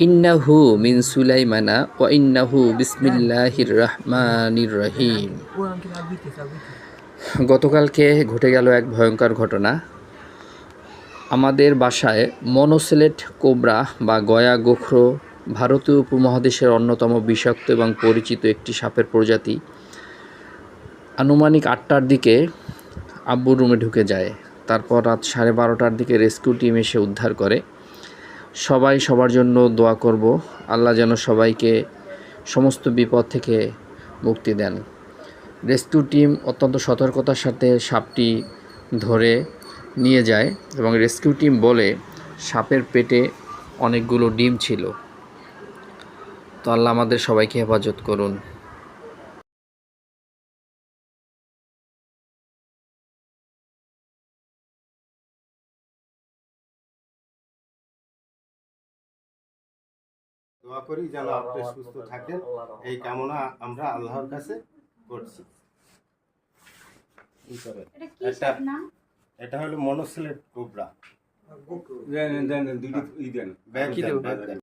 ইন্নাহু মিন সুলাইমানা ওয়া ইন্নাহু বিসমিল্লাহির রহমানির রহিম। গতকালকে ঘটে গেল এক ভয়ঙ্কর ঘটনা। আমাদের বাসায় মনোসেলেট কোবরা বা গয়া গোখরো ভারতীয় উপমহাদেশের অন্যতম বিষাক্ত এবং পরিচিত একটি সাপের প্রজাতি। আনুমানিক 8টার দিকে আব্বুর রুমে ঢুকে যায়। তারপর রাত 12:30টার দিকে রেস্কিউ টিম এসে উদ্ধার করে। সবাই সবার জন্য দোয়া করব, আল্লাহ যেন সবাইকে সমস্ত বিপদ থেকে মুক্তি দেন। রেস্কিউ টিম অত্যন্ত সতর্কতার সাথে সাপটি ধরে নিয়ে যায় এবং রেস্কিউ টিম বলে সাপের পেটে অনেকগুলো ডিম ছিল। তো আল্লাহ আমাদের সবাইকে হেফাজত করুন। দোয়া করি যেন আপনি সুস্থ থাকেন, এই কামনা আমরা আল্লাহর কাছে করছি। এটা হলো মনোসেলেট কোবরা। দেন দুটো দেন।